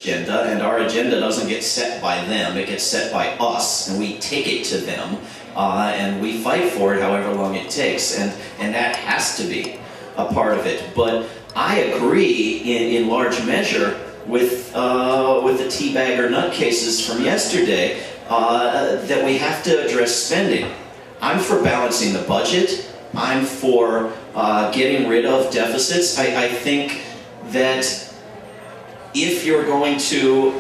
agenda, and our agenda doesn't get set by them, it gets set by us, and we take it to them, and we fight for it however long it takes, and that has to be a part of it. But I agree in large measure with the teabagger nutcases from yesterday that we have to address spending. I'm for balancing the budget. I'm for getting rid of deficits. I think that if you're going to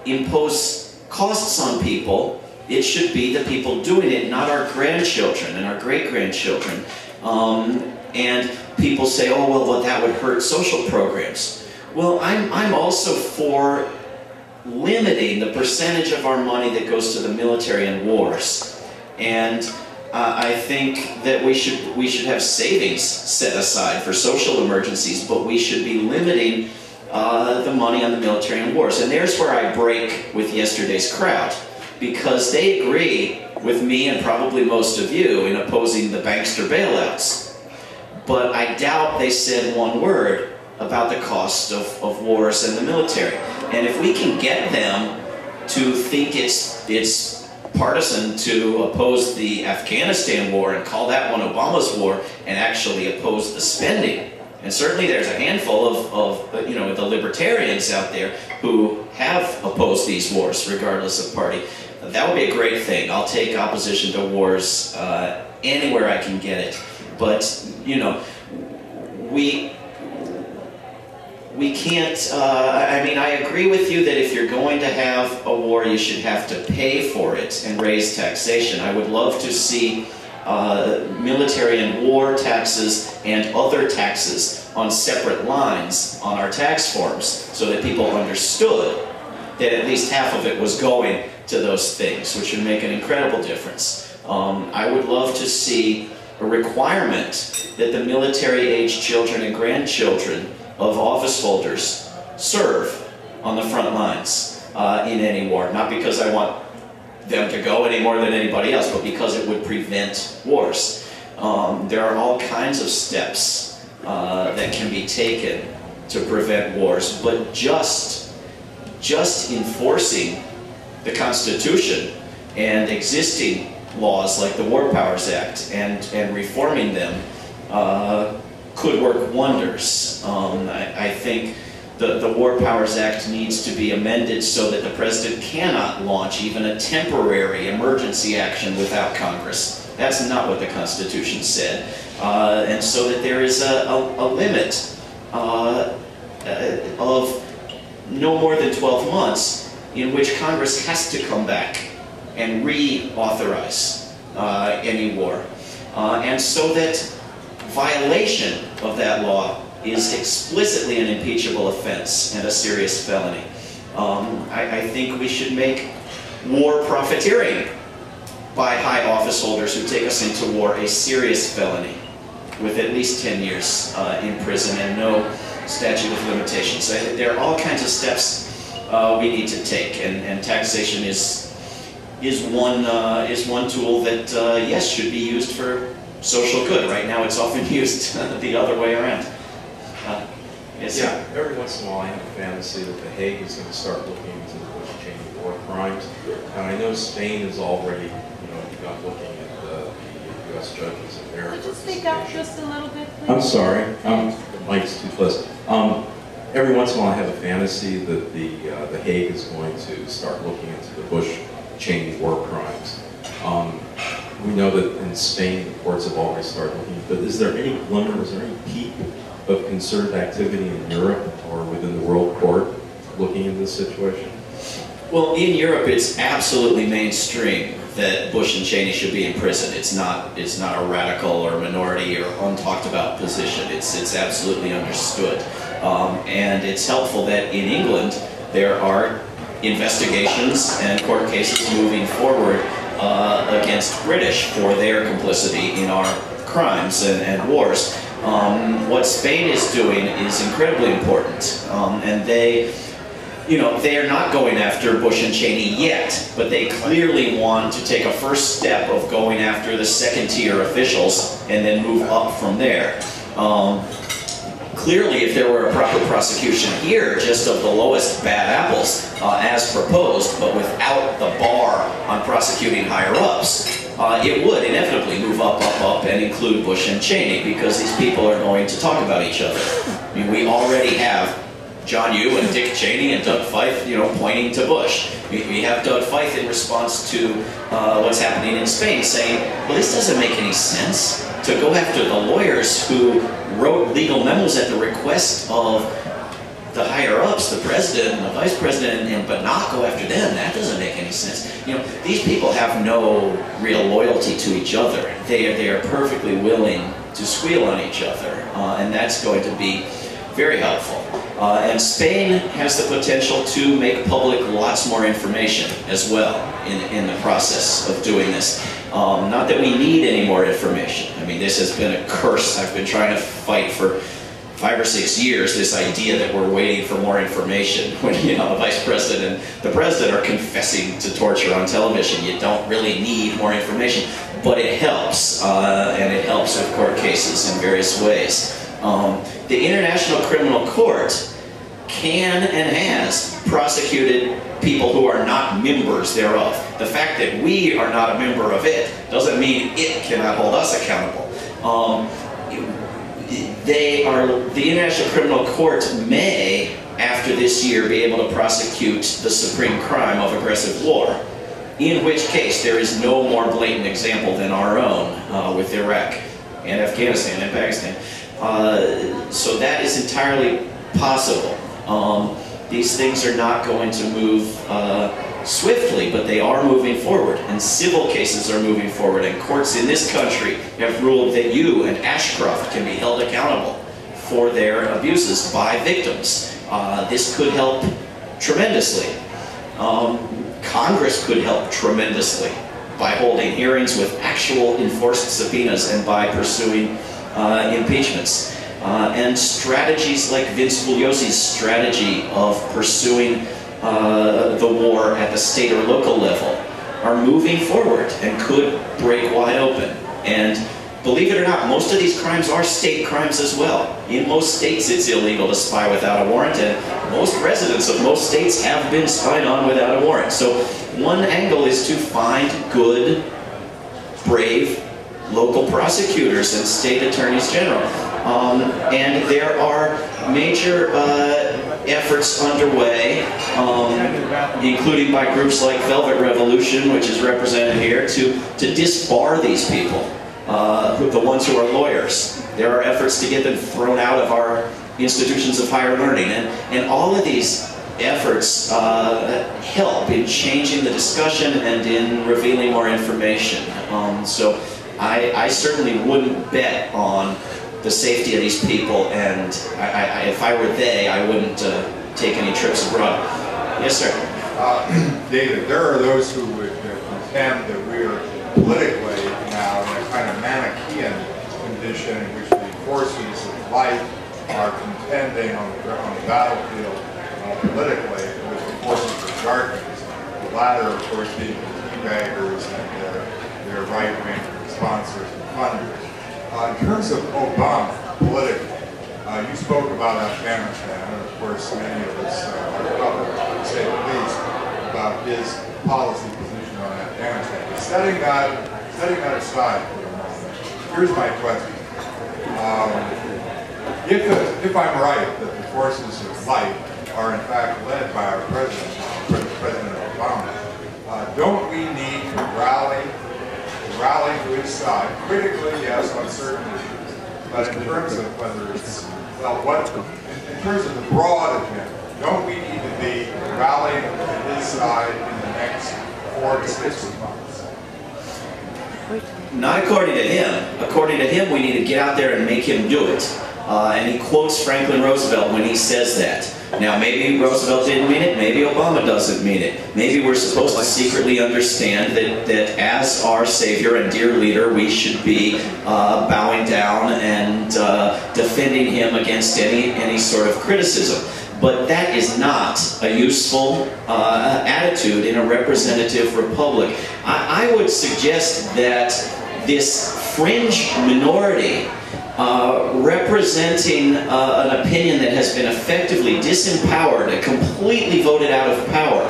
impose costs on people, it should be the people doing it, not our grandchildren and our great-grandchildren. And people say, oh, well, that would hurt social programs. Well, I'm also for limiting the percentage of our money that goes to the military and wars. And I think that we should have savings set aside for social emergencies, but we should be limiting the money on the military and wars. And there's where I break with yesterday's crowd, because they agree with me and probably most of you in opposing the bankster bailouts. But I doubt they said one word about the cost of wars and the military. And if we can get them to think it's partisan to oppose the Afghanistan war and call that one Obama's war and actually oppose the spending, and certainly there's a handful of the libertarians out there who have opposed these wars regardless of party, that would be a great thing. I'll take opposition to wars anywhere I can get it. But, you know, we can't, I mean, I agree with you that if you're going to have a war, you should have to pay for it and raise taxation. I would love to see military and war taxes and other taxes on separate lines on our tax forms so that people understood that at least half of it was going to those things, which would make an incredible difference. I would love to see a requirement that the military-aged children and grandchildren of office holders serve on the front lines in any war. Not because I want them to go any more than anybody else, but because it would prevent wars. There are all kinds of steps that can be taken to prevent wars, but just enforcing the Constitution and existing laws like the War Powers Act and reforming them could work wonders. I think the War Powers Act needs to be amended so that the President cannot launch even a temporary emergency action without Congress. That's not what the Constitution said. And so that there is a limit of no more than 12 months in which Congress has to come back and reauthorize any war. And so that violation of that law is explicitly an impeachable offense and a serious felony. I think we should make war profiteering by high office holders who take us into war a serious felony with at least 10 years in prison and no statute of limitations. So there are all kinds of steps we need to take, and taxation is one tool that yes, should be used for social good. Right now it's often used the other way around. Yes, yeah, every once in a while I have a fantasy that The Hague is going to start looking into the Bush-Cheney war crimes. And I know Spain is already, begun looking at the U.S. judges in their Could you speak up just a little bit, please? I'm sorry, the mic's too close. Every once in a while I have a fantasy that the Hague is going to start looking into the Bush-Cheney war crimes. We know that in Spain the courts have already started looking, but is there any glimmer, is there any peak of concerted activity in Europe or within the World Court looking into this situation? Well, in Europe it's absolutely mainstream that Bush and Cheney should be in prison. It's not a radical or minority or untalked about position. It's absolutely understood. And it's helpful that in England there are investigations and court cases moving forward against British for their complicity in our crimes and wars. What Spain is doing is incredibly important, and they are not going after Bush and Cheney yet, but they clearly want to take a first step of going after the second-tier officials and then move up from there. clearly, if there were a proper prosecution here, just of the lowest bad apples, as proposed, but without the bar on prosecuting higher-ups, it would inevitably move up, up, up, and include Bush and Cheney, because these people are going to talk about each other. I mean, we already have John Yoo and Dick Cheney and Doug Feith, you know, pointing to Bush. We have Doug Feith in response to what's happening in Spain, saying, well, this doesn't make any sense to go after the lawyers who wrote legal memos at the request of the higher-ups, the president and the vice president, but not go after them. That doesn't make any sense. You know, these people have no real loyalty to each other. They are perfectly willing to squeal on each other, and that's going to be very helpful. And Spain has the potential to make public lots more information as well in the process of doing this. Not that we need any more information. I mean, this has been a curse. I've been trying to fight for 5 or 6 years, this idea that we're waiting for more information when, you know, the vice president and the president are confessing to torture on television. You don't really need more information, but it helps, and it helps with court cases in various ways. The International Criminal Court can and has prosecuted people who are not members thereof. The fact that we are not a member of it doesn't mean it cannot hold us accountable. The International Criminal Court may, after this year, be able to prosecute the supreme crime of aggressive war, in which case there is no more blatant example than our own with Iraq and Afghanistan and Pakistan. So that is entirely possible. These things are not going to move swiftly, but they are moving forward, and civil cases are moving forward, and courts in this country have ruled that you and Ashcroft can be held accountable for their abuses by victims. This could help tremendously. Congress could help tremendously by holding hearings with actual enforced subpoenas and by pursuing impeachments. And strategies like Vince Bugliosi's strategy of pursuing the war at the state or local level are moving forward and could break wide open. And believe it or not, most of these crimes are state crimes as well. In most states it's illegal to spy without a warrant, and most residents of most states have been spied on without a warrant. So one angle is to find good, brave local prosecutors and state attorneys general. And there are major efforts underway, including by groups like Velvet Revolution, which is represented here, to disbar these people, the ones who are lawyers. There are efforts to get them thrown out of our institutions of higher learning. And all of these efforts help in changing the discussion and in revealing more information. So I certainly wouldn't bet on the safety of these people, and if I were they, I wouldn't take any trips abroad. Yes, sir. David, there are those who would contend that we are politically now in a kind of Manichaean condition in which the forces of life are contending on the battlefield politically with the forces of darkness. The latter, of course, being the teabaggers and their right-wing sponsors and funders. In terms of Obama, politically, you spoke about Afghanistan, and of course many of us are covered, to say the least, about his policy position on Afghanistan. But setting that aside for a moment, here's my question. If I'm right that the forces of light are in fact led by our president, President Obama, don't we need to rally to his side, critically, yes, on certain issues, but in terms of whether it's, well, in terms of the broad agenda, don't we need to be rallying to his side in the next 4 to 6 months? Not according to him. According to him, we need to get out there and make him do it. And he quotes Franklin Roosevelt when he says that. Now, maybe Roosevelt didn't mean it, maybe Obama doesn't mean it. Maybe we're supposed to secretly understand that as our savior and dear leader, we should be bowing down and defending him against any sort of criticism. But that is not a useful attitude in a representative republic. I would suggest that this fringe minority representing an opinion that has been effectively disempowered and completely voted out of power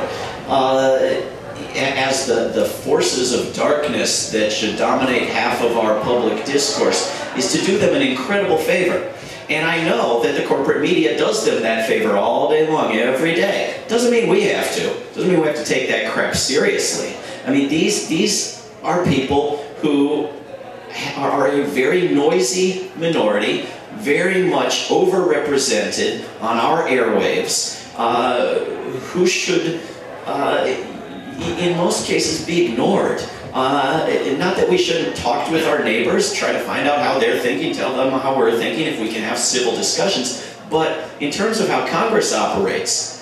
as the forces of darkness that should dominate half of our public discourse is to do them an incredible favor. And I know that the corporate media does them that favor all day long, every day. Doesn't mean we have to. Doesn't mean we have to take that crap seriously. I mean, these are people who are a very noisy minority, very much overrepresented on our airwaves, who should, in most cases, be ignored. Not that we shouldn't talk with our neighbors, try to find out how they're thinking, tell them how we're thinking, if we can have civil discussions. But in terms of how Congress operates,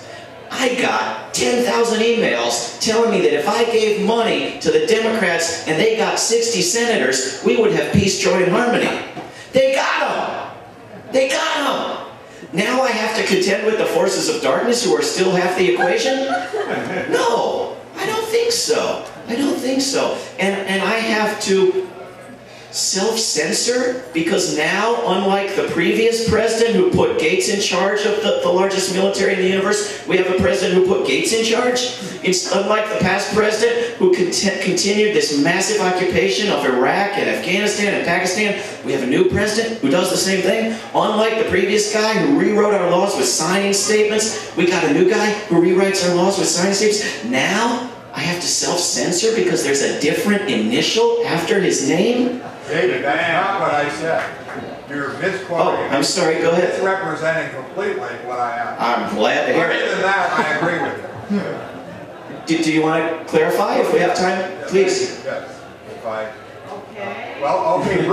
I got 10,000 emails telling me that if I gave money to the Democrats and they got 60 senators, we would have peace, joy, and harmony. They got them! They got them! Now I have to contend with the forces of darkness who are still half the equation? No, I don't think so. I don't think so. And I have to self-censor because now, unlike the previous president who put Gates in charge of the largest military in the universe, we have a president who put Gates in charge. It's unlike the past president who continued this massive occupation of Iraq and Afghanistan and Pakistan. We have a new president who does the same thing. Unlike the previous guy who rewrote our laws with signing statements, we got a new guy who rewrites our laws with signing statements. Now, I have to self-censor because there's a different initial after his name? David, that's not what I said. You're misquoting. Oh, I'm sorry, go ahead. Misrepresenting completely what I asked. I'm glad to hear it. Other than that, I agree with you. Do you want to clarify if we have time? Yes, Please. Yes. If I... Okay. Well, okay,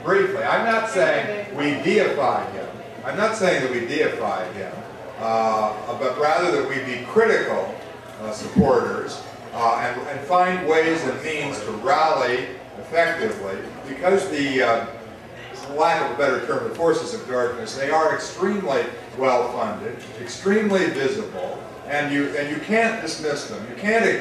briefly. I'm not saying we deify him. I'm not saying that we deify him, but rather that we be critical supporters and find ways and means to rally effectively, because the, for lack of a better term, the forces of darkness, they are extremely well-funded, extremely visible, and you can't dismiss them.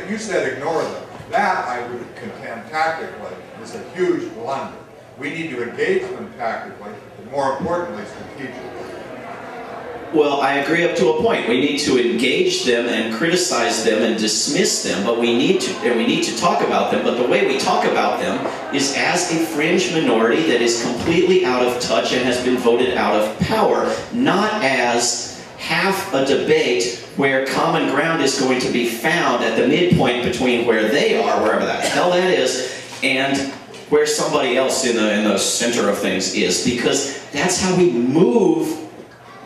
You said ignore them. That, I would contend tactically, is a huge blunder. We need to engage them tactically, but more importantly, strategically. Well, I agree up to a point. We need to engage them and criticize them and dismiss them, but we need to talk about them. But the way we talk about them is as a fringe minority that is completely out of touch and has been voted out of power, not as half a debate where common ground is going to be found at the midpoint between where they are, wherever the hell that is, and where somebody else in the center of things is, because that's how we move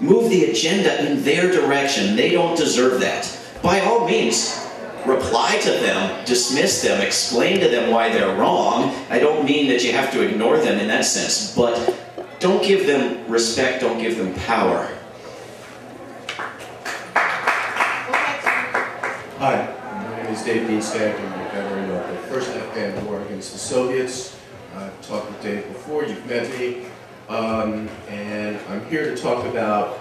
the agenda in their direction. They don't deserve that. By all means, reply to them, dismiss them, explain to them why they're wrong. I don't mean that you have to ignore them in that sense, but don't give them respect, don't give them power. Hi, my name is Dave Beanstag. I'm a veteran of the first Afghan war against the Soviets. I've talked with Dave before, you've met me. And I'm here to talk about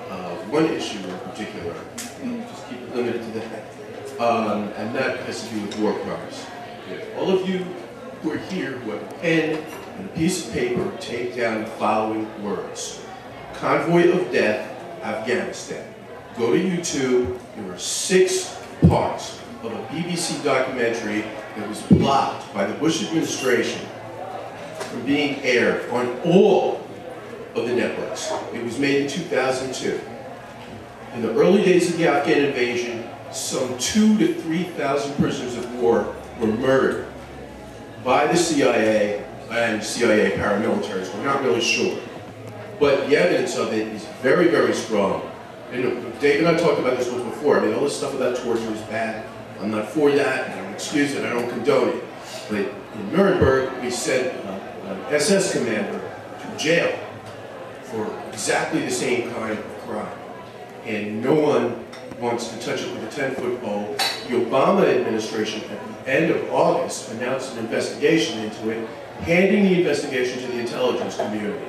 one issue in particular. Just keep it limited to that. And that has to do with war crimes. If all of you who are here who have a pen and a piece of paper, take down the following words. Convoy of Death, Afghanistan. Go to YouTube. There are 6 parts of a BBC documentary that was blocked by the Bush administration from being aired on all of the networks. It was made in 2002. In the early days of the Afghan invasion, some 2,000 to 3,000 prisoners of war were murdered by the CIA and CIA paramilitaries. We're not really sure. But the evidence of it is very, very strong. And Dave and I talked about this once before. I mean, all this stuff about torture is bad. I'm not for that. I don't excuse it. I don't condone it. But in Nuremberg, we sent an SS commander to jail for exactly the same kind of crime. And no one wants to touch it with a 10-foot pole. The Obama administration, at the end of August, announced an investigation into it, handing the investigation to the intelligence community.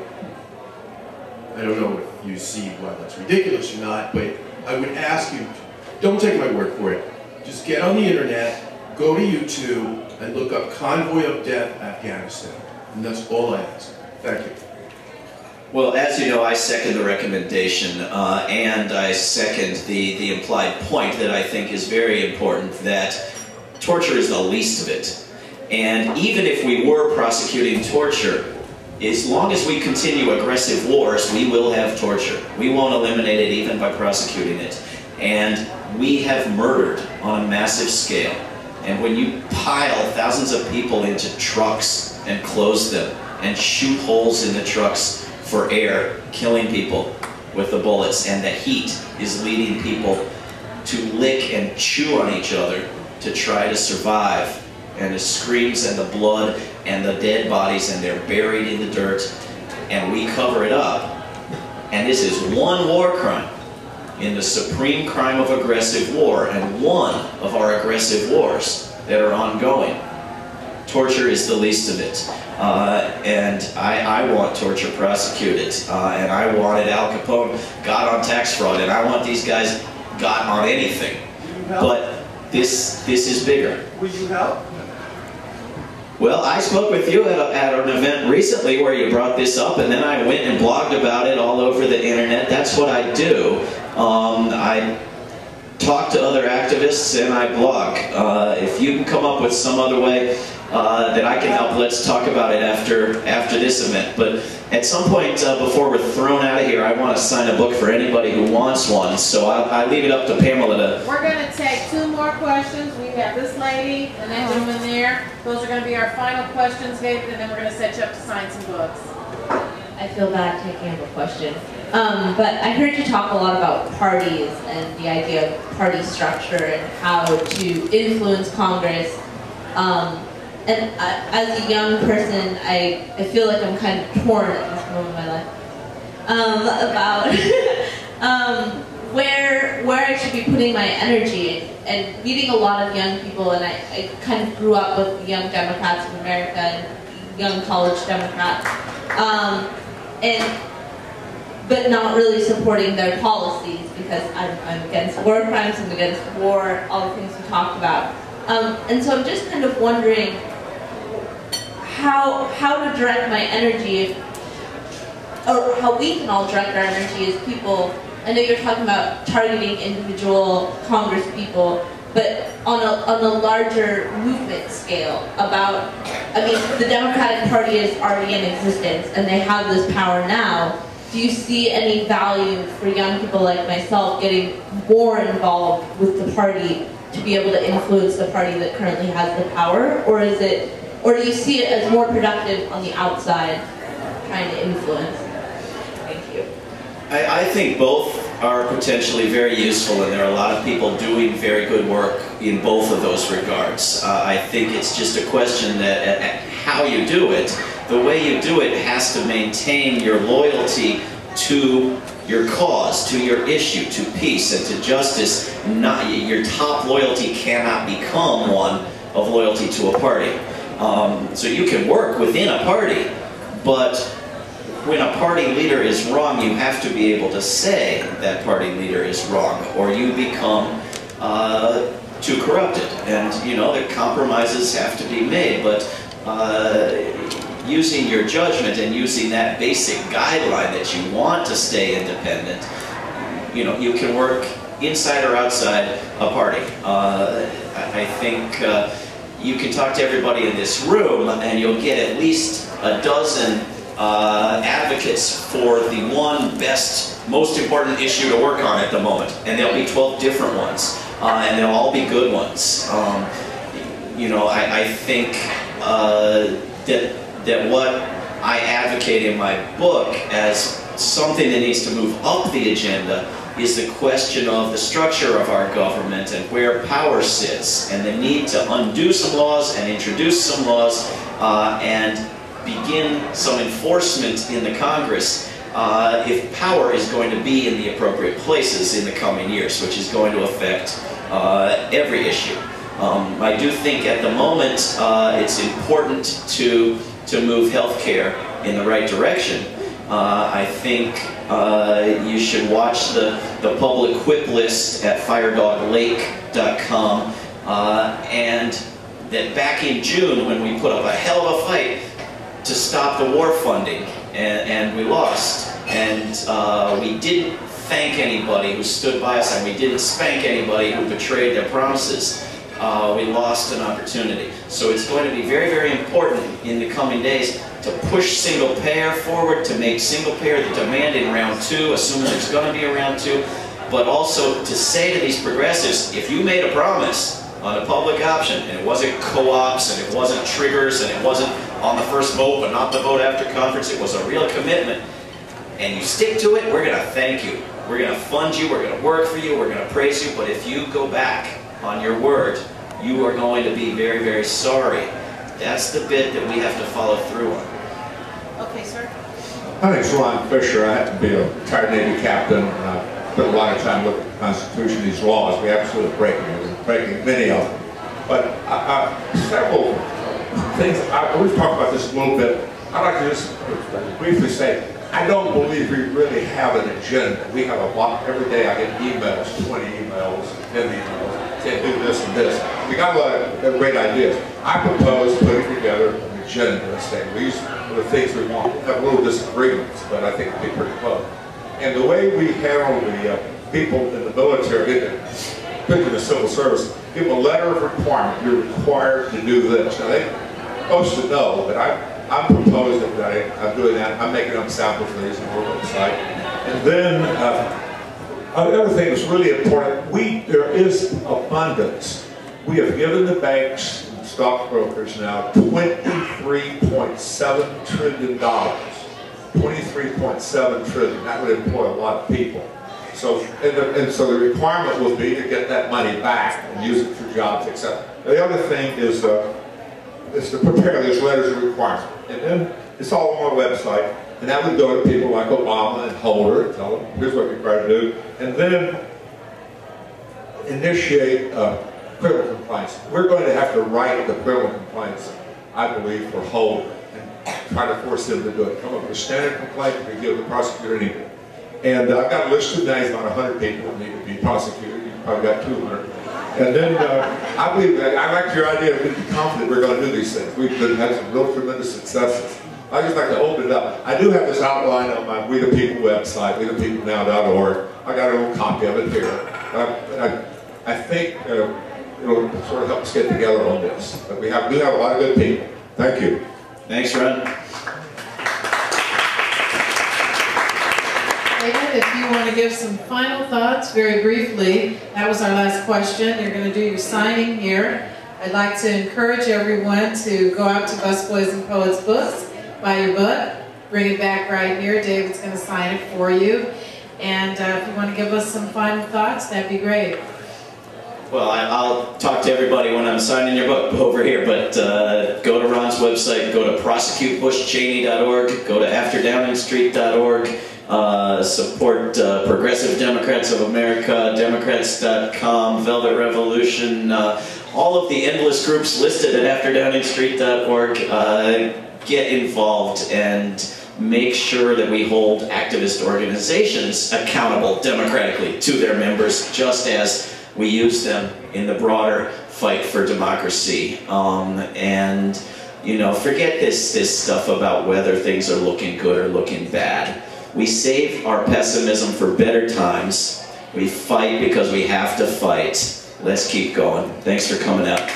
I don't know if you see why that's ridiculous or not, but I would ask you, don't take my word for it. Just get on the internet, go to YouTube, and look up Convoy of Death, Afghanistan. And that's all I ask. Thank you. Well, as you know, I second the recommendation, and I second the implied point that I think is very important, that torture is the least of it. And even if we were prosecuting torture, as long as we continue aggressive wars, we will have torture. We won't eliminate it even by prosecuting it. And we have murdered on a massive scale. And when you pile thousands of people into trucks and close them and shoot holes in the trucks for air, killing people with the bullets, and the heat is leading people to lick and chew on each other to try to survive, and the screams and the blood and the dead bodies, and they're buried in the dirt, and we cover it up. And this is one war crime in the supreme crime of aggressive war, and one of our aggressive wars that are ongoing. Torture is the least of it. And I want torture prosecuted, and I wanted Al Capone got on tax fraud, and I want these guys got on anything. But this is bigger. Will you help? Well, I spoke with you at an event recently where you brought this up, and then I went and blogged about it all over the internet. That's what I do. I talk to other activists and I blog. If you can come up with some other way that I can help, let's talk about it after this event. But at some point before we're thrown out of here, I want to sign a book for anybody who wants one. So I leave it up to Pamela to... We're going to take 2 more questions. We have this lady and that gentleman there. Those are going to be our final questions, David, and then we're going to set you up to sign some books. I feel bad taking up a question. But I heard you talk a lot about parties and the idea of party structure and how to influence Congress. And as a young person, I feel like I'm kind of torn at this moment of my life about where I should be putting my energy. And meeting a lot of young people, and I kind of grew up with young Democrats in America and young college Democrats, but not really supporting their policies because I'm against war crimes, I'm against war, all the things we talked about. And so I'm just kind of wondering how to direct my energy, or how we can all direct our energy as people. I know you're talking about targeting individual Congress people, but on a larger movement scale about, I mean, the Democratic Party is already in existence and they have this power now. Do you see any value for young people like myself getting more involved with the party to be able to influence the party that currently has the power? Or do you see it as more productive on the outside, trying to influence? Thank you. I think both are potentially very useful, and there are a lot of people doing very good work in both of those regards. I think it's just a question that how you do it. The way you do it has to maintain your loyalty to your cause, to your issue, to peace and to justice. Your top loyalty cannot become one of loyalty to a party. So you can work within a party, but when a party leader is wrong, you have to be able to say that party leader is wrong, or you become too corrupted. And you know, the compromises have to be made, but using your judgment and using that basic guideline that you want to stay independent, you know, you can work inside or outside a party. I think you can talk to everybody in this room and you'll get at least a dozen advocates for the one best, most important issue to work on at the moment. And there'll be 12 different ones, and they'll all be good ones. You know, I think that what I advocate in my book as something that needs to move up the agenda is the question of the structure of our government and where power sits, and the need to undo some laws and introduce some laws and begin some enforcement in the Congress if power is going to be in the appropriate places in the coming years, which is going to affect every issue. I do think at the moment it's important to move healthcare in the right direction. I think you should watch the public whip list at firedoglake.com, and that back in June, when we put up a hell of a fight to stop the war funding, and we lost. And we didn't thank anybody who stood by us, and we didn't spank anybody who betrayed their promises. We lost an opportunity. So it's going to be very, very important in the coming days to push single payer forward, to make single payer the demand in round 2, assuming there's going to be a round 2, but also to say to these progressives, if you made a promise on a public option, and it wasn't co-ops, and it wasn't triggers, and it wasn't on the first vote, but not the vote after conference, it was a real commitment, and you stick to it, we're going to thank you. We're going to fund you, we're going to work for you, we're going to praise you, but if you go back on your word, you are going to be very, very sorry. That's the bit that we have to follow through on. Okay, sir. My name's Ron Fisher. I happen to be a retired Navy captain. I spent a lot of time looking at the Constitution, these laws. We absolutely breaking it. We're breaking many of them. But several things, we've talked about this a little bit. I'd like to just briefly say, I don't believe we really have an agenda. We have a lot, every day I get emails, 20 emails, 10 emails, saying do this and this. We got a lot of great ideas. I propose putting together an agenda and saying these are the things we want. We'll have little disagreements, but I think it'll be pretty close. And the way we handle the people in the military, particularly the civil service, give them a letter of requirement. You're required to do this. Now they're supposed to know, but I'm proposing that I'm doing that. I'm making up samples for these on our website. And then the other thing that's really important, there is abundance. We have given the banks and stockbrokers now $23.7 trillion. $23.7 trillion. That would employ a lot of people. So, so the requirement will be to get that money back and use it for jobs, etc. The other thing is to prepare these letters of requirement. And then it's all on our website. And that would go to people like Obama and Holder and tell them, here's what you're trying to do. And then initiate criminal complaints. We're going to have to write the criminal complaints, I believe, for Holder and try to force them to do it. Come up with a standard complaint and give the prosecutor anything. And I've got a list of names, about 100 people that need to be prosecuted. You've probably got 200. And then I believe that, I like your idea of being confident we're going to do these things. We've had some real tremendous successes. I just like to open it up. I do have this outline on my We the People website, WeThePeopleNow.org. I got a little copy of it here. I think it'll sort of help us get together on this. But we do have a lot of good people. Thank you. Thanks, Ron. David, if you want to give some final thoughts very briefly, that was our last question. You're going to do your signing here. I'd like to encourage everyone to go out to Busboys and Poets Books, buy your book, bring it back right here. David's going to sign it for you. And if you want to give us some final thoughts, that'd be great. Well, I'll talk to everybody when I'm signing your book over here, but go to Ron's website, go to prosecutebushcheney.org, go to afterdowningstreet.org, support Progressive Democrats of America, Democrats.com, Velvet Revolution, all of the endless groups listed at afterdowningstreet.org. Get involved and make sure that we hold activist organizations accountable democratically to their members, just as we use them in the broader fight for democracy. And, you know, forget this stuff about whether things are looking good or looking bad. We save our pessimism for better times. We fight because we have to fight. Let's keep going. Thanks for coming out.